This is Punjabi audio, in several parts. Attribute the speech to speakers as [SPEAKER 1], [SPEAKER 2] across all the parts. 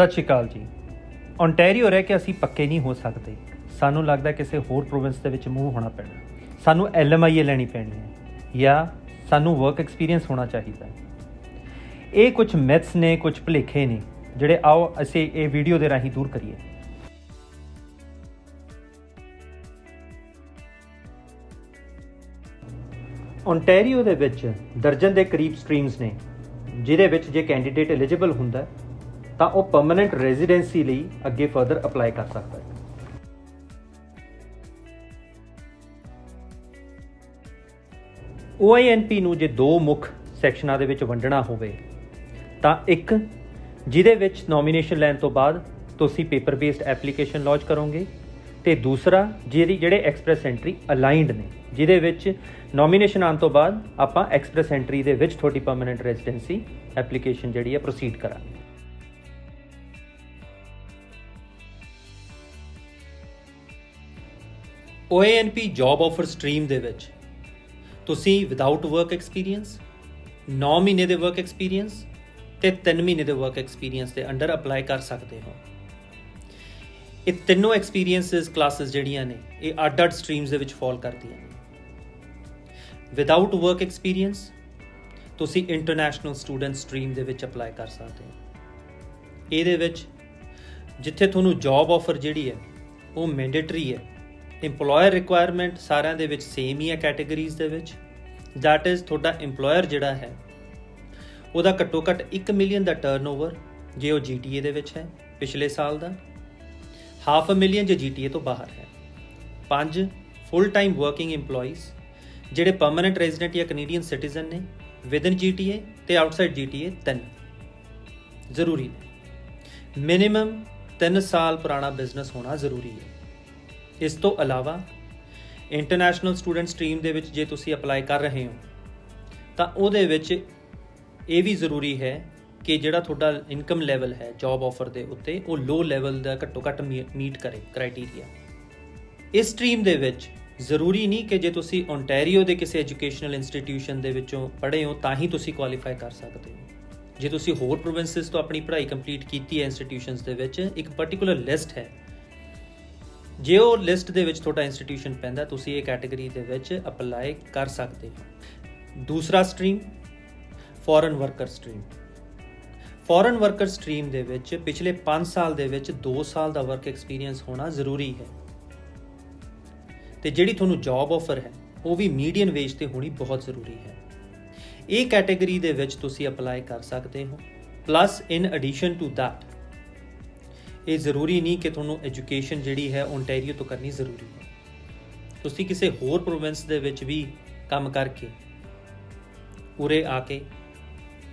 [SPEAKER 1] ਸਤਿ ਸ਼੍ਰੀ ਅਕਾਲ ਜੀ। ਓਨਟਾਰੀਓ ਰਹਿ ਕੇ ਅਸੀਂ ਪੱਕੇ ਨਹੀਂ ਹੋ ਸਕਦੇ। ਸਾਨੂੰ ਲੱਗਦਾ ਕਿਸੇ ਹੋਰ ਪ੍ਰੋਵਿੰਸ ਦੇ ਵਿੱਚ ਮੂਵ ਹੋਣਾ ਪੈਣਾ, ਸਾਨੂੰ LMIA ਲੈਣੀ ਪੈਣੀ ਹੈ ਜਾਂ ਸਾਨੂੰ ਵਰਕ ਐਕਸਪੀਰੀਅੰਸ ਹੋਣਾ ਚਾਹੀਦਾ ਹੈ। ਇਹ ਕੁਝ ਮਿਥਸ ਨੇ, ਕੁਝ ਭੁਲੇਖੇ ਨੇ ਜਿਹੜੇ ਆਓ ਅਸੀਂ ਇਹ ਵੀਡੀਓ ਦੇ ਰਾਹੀਂ ਦੂਰ ਕਰੀਏ। ਓਨਟਾਰੀਓ ਦੇ ਵਿੱਚ ਦਰਜਨ ਦੇ ਕਰੀਬ ਸਟਰੀਮਸ ਨੇ ਜਿਹਦੇ ਵਿੱਚ ਜੇ ਕੈਂਡੀਡੇਟ ਐਲੀਜੀਬਲ ਹੁੰਦਾ ਤਾਂ ਉਹ ਪਰਮਨੈਂਟ ਰੈਜ਼ੀਡੈਂਸੀ ਲਈ ਅੱਗੇ ਫਰਦਰ ਅਪਲਾਈ ਕਰ ਸਕਦਾ ਹੈ। OINP ਨੂੰ ਜੇ ਦੋ ਮੁੱਖ ਸੈਕਸ਼ਨਾਂ ਦੇ ਵਿੱਚ ਵੰਡਣਾ ਹੋਵੇ ਤਾਂ ਇੱਕ ਜਿਹਦੇ ਵਿੱਚ ਨੋਮੀਨੇਸ਼ਨ ਲੈਣ ਤੋਂ ਬਾਅਦ ਤੁਸੀਂ ਪੇਪਰ ਬੇਸਡ ਐਪਲੀਕੇਸ਼ਨ ਲੌਂਚ ਕਰੋਗੇ ਤੇ ਦੂਸਰਾ ਜਿਹੜੇ ਐਕਸਪ੍ਰੈਸ ਐਂਟਰੀ ਅਲਾਈਨਡ ਨੇ ਜਿਹਦੇ ਵਿੱਚ ਨੋਮੀਨੇਸ਼ਨ ਆਉਣ ਤੋਂ ਬਾਅਦ ਆਪਾਂ ਐਕਸਪ੍ਰੈਸ ਐਂਟਰੀ ਦੇ ਵਿੱਚ ਤੁਹਾਡੀ ਪਰਮਨੈਂਟ ਰੈਜ਼ੀਡੈਂਸੀ ਐਪਲੀਕੇਸ਼ਨ ਜਿਹੜੀ ਹੈ ਪ੍ਰੋਸੀਡ ਕਰਾਂਗੇ। OINP ਜੌਬ ਆਫਰ ਸਟਰੀਮ ਦੇ ਵਿੱਚ ਤੁਸੀਂ ਵਿਦਆਊਟ ਵਰਕ ਐਕਸਪੀਰੀਅੰਸ 9 ਮਹੀਨੇ ਦੇ ਵਰਕ ਐਕਸਪੀਰੀਅੰਸ ਤੇ 3 ਮਹੀਨੇ ਦੇ ਵਰਕ ਐਕਸਪੀਰੀਅੰਸ ਦੇ ਅੰਡਰ ਅਪਲਾਈ ਕਰ ਸਕਦੇ ਹੋ। ਇਹ ਤਿੰਨੋਂ ਐਕਸਪੀਰੀਅੰਸਿਸ ਕਲਾਸਿਸ ਜਿਹੜੀਆਂ ਨੇ ਇਹ ਅੱਡ-ਅੱਡ ਸਟਰੀਮਸ ਦੇ ਵਿੱਚ ਫਾਲ ਕਰਦੀਆਂ ਨੇ। ਵਿਦਆਊਟ ਵਰਕ ਐਕਸਪੀਰੀਅੰਸ ਤੁਸੀਂ ਇੰਟਰਨੈਸ਼ਨਲ ਸਟੂਡੈਂਟ ਸਟਰੀਮ ਦੇ ਵਿੱਚ ਅਪਲਾਈ ਕਰ ਸਕਦੇ ਹੋ। ਇਹਦੇ ਵਿੱਚ ਜਿੱਥੇ ਤੁਹਾਨੂੰ ਜੌਬ ਆਫਰ ਜਿਹੜੀ ਹੈ ਉਹ ਮੈਂਡੇਟਰੀ ਹੈ, ਇੰਪਲੋਇਰ ਰਿਕੁਆਇਰਮੈਂਟ ਸਾਰਿਆਂ ਦੇ ਵਿੱਚ ਸੇਮ ਹੀ ਹੈ ਕੈਟਾਗਰੀਜ਼ ਦੇ ਵਿੱਚ। ਦੈਟ ਇਜ਼ ਤੁਹਾਡਾ ਇੰਪਲੋਇਰ ਜਿਹੜਾ ਹੈ ਉਹਦਾ ਘੱਟੋ ਘੱਟ 1 ਮਿਲੀਅਨ ਦਾ ਟਰਨਓਵਰ ਜੇ ਉਹ GTA ਦੇ ਵਿੱਚ ਹੈ ਪਿਛਲੇ ਸਾਲ ਦਾ, 500,000 ਜੇ GTA ਤੋਂ ਬਾਹਰ ਹੈ। 5 ਫੁੱਲ ਟਾਈਮ ਵਰਕਿੰਗ ਇੰਪਲੋਈਜ਼ ਜਿਹੜੇ ਪਰਮਨੈਂਟ ਰੈਜ਼ੀਡੈਂਟ ਜਾਂ ਕੈਨੇਡੀਅਨ ਸਿਟੀਜ਼ਨ ਨੇ ਵਿਦਨ GTA ਤੇ ਆਊਟਸਾਈਡ GTA 3 ਜ਼ਰੂਰੀ ਨੇ। ਮਿਨੀਮਮ 3 ਸਾਲ ਪੁਰਾਣਾ ਬਿਜ਼ਨਸ ਹੋਣਾ ਜ਼ਰੂਰੀ ਹੈ। ਇਸ ਤੋਂ ਇਲਾਵਾ ਇੰਟਰਨੈਸ਼ਨਲ ਸਟੂਡੈਂਟ ਸਟਰੀਮ ਦੇ ਵਿੱਚ ਜੇ ਤੁਸੀਂ ਅਪਲਾਈ ਕਰ ਰਹੇ ਹੋ ਤਾਂ ਉਹਦੇ ਵਿੱਚ ਇਹ ਵੀ ਜ਼ਰੂਰੀ ਹੈ ਕਿ ਜਿਹੜਾ ਤੁਹਾਡਾ ਇਨਕਮ ਲੈਵਲ ਹੈ ਜੌਬ ਆਫਰ ਦੇ ਉੱਤੇ ਉਹ ਲੋ ਲੈਵਲ ਦਾ ਘੱਟੋ ਘੱਟ ਮੀਟ ਕਰੇ ਕ੍ਰਾਈਟੇਰੀਆ। ਇਸ ਸਟਰੀਮ ਦੇ ਵਿੱਚ ਜ਼ਰੂਰੀ ਨਹੀਂ ਕਿ ਜੇ ਤੁਸੀਂ ਓਨਟਾਰੀਓ ਦੇ ਕਿਸੇ ਐਜੂਕੇਸ਼ਨਲ ਇੰਸਟੀਟਿਊਸ਼ਨ ਦੇ ਵਿੱਚੋਂ ਪੜ੍ਹੇ ਹੋ ਤਾਂ ਹੀ ਤੁਸੀਂ ਕੁਆਲੀਫਾਈ ਕਰ ਸਕਦੇ ਹੋ। ਜੇ ਤੁਸੀਂ ਹੋਰ ਪ੍ਰੋਵਿੰਸਿਸ ਤੋਂ ਆਪਣੀ ਪੜ੍ਹਾਈ ਕੰਪਲੀਟ ਕੀਤੀ ਹੈ ਇੰਸਟੀਟਿਊਸ਼ਨਸ ਦੇ ਵਿੱਚ ਇੱਕ ਪਰਟੀਕੂਲਰ ਲਿਸਟ ਹੈ, ਜੇ ਉਹ ਲਿਸਟ ਦੇ ਵਿੱਚ ਤੁਹਾਡਾ ਇੰਸਟੀਟਿਊਸ਼ਨ ਪੈਂਦਾ ਤੁਸੀਂ ਇਹ ਕੈਟਾਗਰੀ ਦੇ ਵਿੱਚ ਅਪਲਾਈ ਕਰ ਸਕਦੇ ਹੋ। ਦੂਸਰਾ stream foreign worker stream. Foreign worker stream ਦੇ ਵਿੱਚ ਪਿਛਲੇ 5 ਸਾਲ ਦੇ ਵਿੱਚ 2 ਸਾਲ ਦਾ ਵਰਕ ਐਕਸਪੀਰੀਅੰਸ ਹੋਣਾ ਜ਼ਰੂਰੀ ਹੈ ਤੇ ਜਿਹੜੀ ਤੁਹਾਨੂੰ ਜੌਬ ਆਫਰ ਹੈ ਉਹ ਵੀ ਮੀਡੀਅਨ ਵੇਜ ਤੇ ਹੋਣੀ ਬਹੁਤ ਜ਼ਰੂਰੀ ਹੈ। ਇਹ ਕੈਟਾਗਰੀ ਦੇ ਵਿੱਚ ਤੁਸੀਂ ਅਪਲਾਈ ਕਰ ਸਕਦੇ ਹੋ। Plus in addition to that ਇਹ ਜ਼ਰੂਰੀ ਨਹੀਂ ਕਿ ਤੁਹਾਨੂੰ ਐਜੂਕੇਸ਼ਨ ਜਿਹੜੀ ਹੈ ਓਨਟਾਰੀਓ ਤੋਂ ਕਰਨੀ ਜ਼ਰੂਰੀ ਹੈ। ਤੁਸੀਂ ਕਿਸੇ ਹੋਰ ਪ੍ਰੋਵਿੰਸ ਦੇ ਵਿੱਚ ਵੀ ਕੰਮ ਕਰਕੇ ਉਰੇ ਆ ਕੇ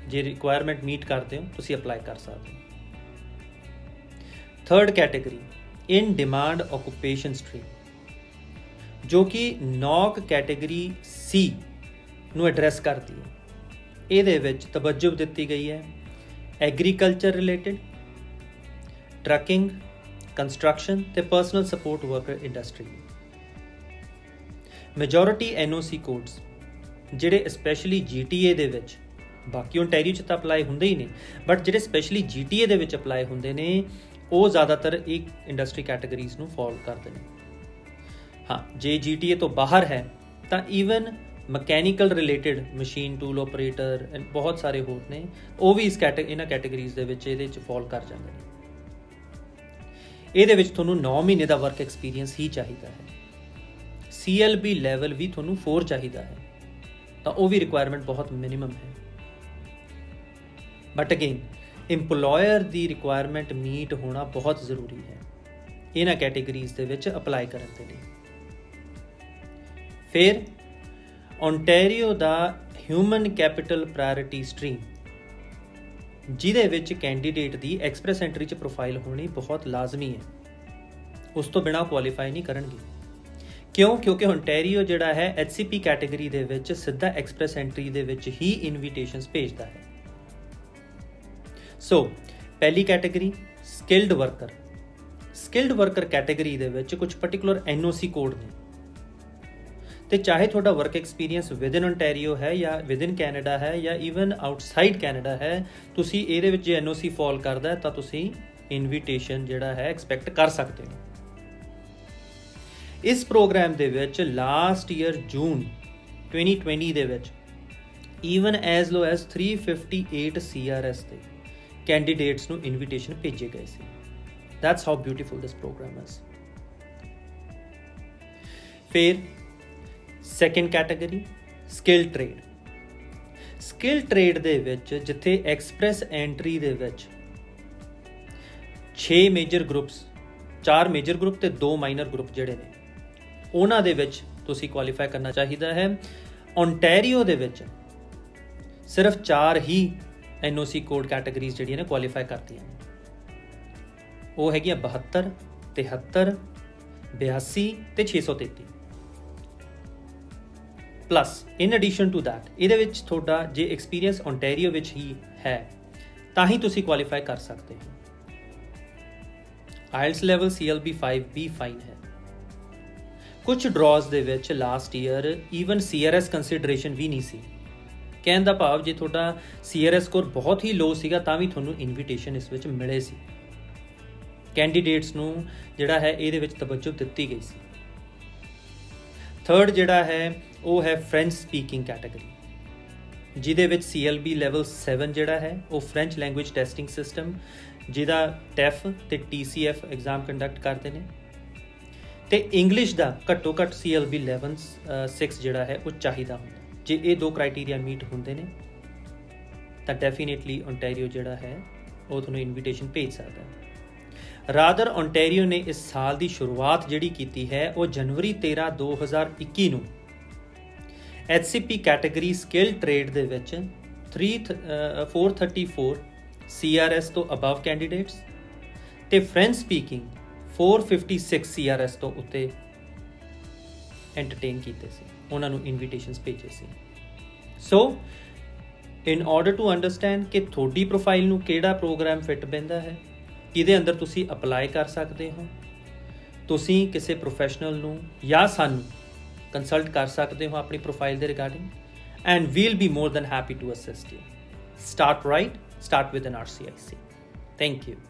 [SPEAKER 1] ਜੇ ਰਿਕੁਆਇਰਮੈਂਟ ਮੀਟ ਕਰਦੇ ਹੋ ਤੁਸੀਂ ਅਪਲਾਈ ਕਰ ਸਕਦੇ ਹੋ। ਥਰਡ ਕੈਟਾਗਰੀ ਇਨ ਡਿਮਾਂਡ ਆਕੂਪੇਸ਼ਨ ਸਟਰੀਮ ਜੋ ਕਿ ਨੌਕ ਕੈਟਾਗਰੀ C ਨੂੰ ਐਡਰੈਸ ਕਰਦੀ ਹੈ। ਇਹਦੇ ਵਿੱਚ ਤਵੱਜੁ ਦਿੱਤੀ ਗਈ ਹੈ ਐਗਰੀਕਲਚਰ ਰਿਲੇਟਡ, ਟਰੱਕਿੰਗ, ਕੰਸਟਰਕਸ਼ਨ ਤੇ personal support worker industry. Majority NOC codes ਜਿਹੜੇ ਸਪੈਸ਼ਲੀ GTA ਦੇ ਵਿੱਚ, ਬਾਕੀ ਓਨਟਾਰੀਓ 'ਚ ਤਾਂ ਅਪਲਾਈ ਹੁੰਦੇ ਹੀ ਨੇ, ਬਟ ਜਿਹੜੇ ਸਪੈਸ਼ਲੀ GTA ਦੇ ਵਿੱਚ ਅਪਲਾਈ ਹੁੰਦੇ ਨੇ ਉਹ ਜ਼ਿਆਦਾਤਰ ਇੱਕ ਇੰਡਸਟਰੀ ਕੈਟਾਗਰੀਜ਼ ਨੂੰ ਫਾਲ ਕਰਦੇ ਨੇ। ਹਾਂ, ਜੇ GTA ਤੋਂ ਬਾਹਰ ਹੈ ਤਾਂ even mechanical related machine tool operator ਬਹੁਤ ਸਾਰੇ ਹੋਰ ਨੇ ਉਹ ਵੀ ਇਹਨਾਂ ਕੈਟਾਗਰੀਜ਼ ਦੇ ਵਿੱਚ ਇਹਦੇ 'ਚ ਫਾਲ ਕਰ ਜਾਂਦੇ ਨੇ। ਇਹਦੇ ਵਿੱਚ ਤੁਹਾਨੂੰ 9 ਮਹੀਨੇ ਦਾ ਵਰਕ ਐਕਸਪੀਰੀਅੰਸ ਹੀ ਚਾਹੀਦਾ ਹੈ। CLB ਲੈਵਲ ਵੀ ਤੁਹਾਨੂੰ 4 ਚਾਹੀਦਾ ਹੈ ਤਾਂ ਉਹ ਵੀ ਰਿਕੁਆਇਰਮੈਂਟ ਬਹੁਤ ਮਿਨੀਮਮ ਹੈ। But again employer the requirement meat ਹੋਣਾ ਬਹੁਤ ਜ਼ਰੂਰੀ ਹੈ ਇਹਨਾਂ ਕੈਟਾਗਰੀਜ਼ ਦੇ ਵਿੱਚ ਅਪਲਾਈ ਕਰਨ ਦੇ ਲਈ। ਫਿਰ ਓਨਟਾਰੀਓ ਦਾ ਹਿਊਮਨ ਕੈਪੀਟਲ ਪ੍ਰਾਇਓਰਿਟੀ ਸਟਰੀਮ ਜਿਹਦੇ ਵਿੱਚ ਕੈਂਡੀਡੇਟ ਦੀ ਐਕਸਪ੍ਰੈਸ ਐਂਟਰੀ 'ਚ ਪ੍ਰੋਫਾਈਲ ਹੋਣੀ ਬਹੁਤ ਲਾਜ਼ਮੀ ਹੈ। ਉਸ ਤੋਂ ਬਿਨਾਂ ਕੁਆਲੀਫਾਈ ਨਹੀਂ ਕਰਨਗੇ। ਕਿਉਂਕਿ ਓਨਟਾਰੀਓ ਜਿਹੜਾ ਹੈ HCP ਕੈਟਾਗਰੀ ਦੇ ਵਿੱਚ ਸਿੱਧਾ ਐਕਸਪ੍ਰੈਸ ਐਂਟਰੀ ਦੇ ਵਿੱਚ ਹੀ ਇਨਵੀਟੇਸ਼ਨਸ ਭੇਜਦਾ ਹੈ। ਸੋ ਪਹਿਲੀ category skilled worker. Skilled worker category ਦੇ ਵਿੱਚ ਕੁਝ ਪਾਰਟਿਕੂਲਰ NOC ਕੋਡ ਨੇ ਤੇ ਚਾਹੇ ਤੁਹਾਡਾ ਵਰਕ ਐਕਸਪੀਰੀਅੰਸ ਵਿਦਨ ਓਨਟਾਰੀਓ ਹੈ ਜਾਂ ਵਿਦਨ ਕੈਨੇਡਾ ਹੈ ਜਾਂ ਈਵਨ ਆਊਟਸਾਈਡ ਕੈਨੇਡਾ ਹੈ, ਤੁਸੀਂ ਇਹਦੇ ਵਿੱਚ ਜੇ NOC ਫਾਲ ਕਰਦਾ ਤਾਂ ਤੁਸੀਂ ਇਨਵੀਟੇਸ਼ਨ ਜਿਹੜਾ ਹੈ ਐਕਸਪੈਕਟ ਕਰ ਸਕਦੇ ਹੋ। ਇਸ ਪ੍ਰੋਗਰਾਮ ਦੇ ਵਿੱਚ ਲਾਸਟ ਈਅਰ ਜੂਨ 2020 ਦੇ ਵਿੱਚ ਈਵਨ ਐਜ਼ ਲੋ ਐਜ਼ 358 CRS ਦੇ ਕੈਂਡੀਡੇਟਸ ਨੂੰ ਇਨਵੀਟੇਸ਼ਨ ਭੇਜੇ ਗਏ ਸੀ। That's how beautiful this program is. ਫਿਰ second category skill trade. Skill trade ਦੇ ਵਿੱਚ ਜਿੱਥੇ ਐਕਸਪ੍ਰੈਸ ਐਂਟਰੀ ਦੇ ਵਿੱਚ 6 ਮੇਜਰ ਗਰੁੱਪਸ, 4 ਮੇਜਰ ਗਰੁੱਪ ਤੇ 2 ਮਾਈਨਰ ਗਰੁੱਪ ਜਿਹੜੇ ਨੇ ਉਹਨਾਂ ਦੇ ਵਿੱਚ ਤੁਸੀਂ ਕੁਆਲੀਫਾਈ ਕਰਨਾ ਚਾਹੀਦਾ ਹੈ। ਓਨਟਾਰੀਓ ਦੇ ਵਿੱਚ ਸਿਰਫ 4 ਹੀ NOC ਕੋਡ ਕੈਟਾਗਰੀਜ਼ ਜਿਹੜੀਆਂ ਨੇ ਕੁਆਲੀਫਾਈ ਕਰਦੀਆਂ ਨੇ। ਉਹ ਹੈਗੀਆਂ 72, 73, 82 ਤੇ 633 plus in addition to that ਇਹਦੇ ਵਿੱਚ ਤੁਹਾਡਾ ਜੇ ਐਕਸਪੀਰੀਅੰਸ ਓਨਟਾਰੀਓ ਵਿੱਚ ਹੀ ਹੈ ਤਾਂ ਹੀ ਤੁਸੀਂ ਕੁਆਲੀਫਾਈ ਕਰ ਸਕਦੇ ਹੋ। IELTS level CLB 5B fine ਹੈ। ਕੁਝ ਡਰਾਜ਼ ਦੇ ਵਿੱਚ last year even CRS consideration ਵੀ ਨਹੀਂ ਸੀ। ਕਹਿਣ ਦਾ ਭਾਵ ਜੇ ਤੁਹਾਡਾ CRS ਸਕੋਰ ਬਹੁਤ ਹੀ ਲੋ ਸੀਗਾ ਤਾਂ ਵੀ ਤੁਹਾਨੂੰ ਇਨਵੀਟੇਸ਼ਨ ਇਸ ਵਿੱਚ ਮਿਲੇ ਸੀ। ਕੈਂਡੀਡੇਟਸ ਨੂੰ ਜਿਹੜਾ ਹੈ ਇਹਦੇ ਵਿੱਚ ਤਵੱਜੋ ਦਿੱਤੀ ਗਈ ਸੀ। ਥਰਡ ਜਿਹੜਾ ਹੈ ਉਹ ਹੈ ਫ੍ਰੈਂਚ ਸਪੀਕਿੰਗ ਕੈਟਾਗਰੀ, ਜਿਹਦੇ ਵਿੱਚ CLB ਲੈਵਲ 7 ਜਿਹੜਾ ਹੈ ਉਹ ਫ੍ਰੈਂਚ ਲੈਂਗੁਏਜ ਟੈਸਟਿੰਗ ਸਿਸਟਮ ਜਿਹਦਾ TEF ਤੇ TCF ਐਗਜ਼ਾਮ ਕੰਡਕਟ ਕਰਦੇ ਨੇ, ਤੇ ਇੰਗਲਿਸ਼ ਦਾ ਘੱਟੋ ਘੱਟ CLB ਲੈਵਲ 6 ਜਿਹੜਾ ਹੈ ਉਹ ਚਾਹੀਦਾ ਹੁੰਦਾ। ਜੇ ਇਹ 2 ਕ੍ਰਾਈਟੇਰੀਆ ਮੀਟ ਹੁੰਦੇ ਨੇ ਤਾਂ ਡੈਫੀਨੇਟਲੀ ਓਨਟਾਰੀਓ ਜਿਹੜਾ ਹੈ ਉਹ ਤੁਹਾਨੂੰ ਇਨਵੀਟੇਸ਼ਨ ਭੇਜ ਸਕਦਾ ਹੈ। ਰਾਦਰ ਓਨਟਾਰੀਓ ਨੇ ਇਸ ਸਾਲ ਦੀ ਸ਼ੁਰੂਆਤ ਜਿਹੜੀ ਕੀਤੀ ਹੈ ਉਹ ਜਨਵਰੀ 13, 2021 ਨੂੰ HCP ਕੈਟਾਗਰੀ ਸਕਿੱਲ ਟ੍ਰੇਡ ਦੇ ਵਿੱਚ 434 CRS ਤੋਂ ਅਬਵ ਕੈਂਡੀਡੇਟਸ ਤੇ ਫ੍ਰੈਂਚ ਸਪੀਕਿੰਗ 456 CRS ਤੋਂ ਉੱਤੇ ਐਂਟਰਟੇਨ ਕੀਤੇ ਸੀ, ਉਹਨਾਂ ਨੂੰ ਇਨਵੀਟੇਸ਼ਨਸ ਭੇਜੇ ਸੀ। ਸੋ ਇਨ ਆਰਡਰ ਟੂ ਅੰਡਰਸਟੈਂਡ ਕਿ ਤੁਹਾਡੀ ਪ੍ਰੋਫਾਈਲ ਨੂੰ ਕਿਹੜਾ ਪ੍ਰੋਗਰਾਮ ਫਿੱਟ ਬਹਿੰਦਾ ਹੈ, ਕਿਹਦੇ ਅੰਦਰ ਤੁਸੀਂ ਅਪਲਾਈ ਕਰ ਸਕਦੇ ਹੋ, ਤੁਸੀਂ ਕਿਸੇ ਪ੍ਰੋਫੈਸ਼ਨਲ ਨੂੰ ਜਾਂ ਸਾਨੂੰ ਕੰਸਲਟ ਕਰ ਸਕਦੇ ਹੋ ਆਪਣੀ ਪ੍ਰੋਫਾਈਲ ਦੇ regarding and we'll be more than happy to assist you. Start right, start with an RCIC. Thank you.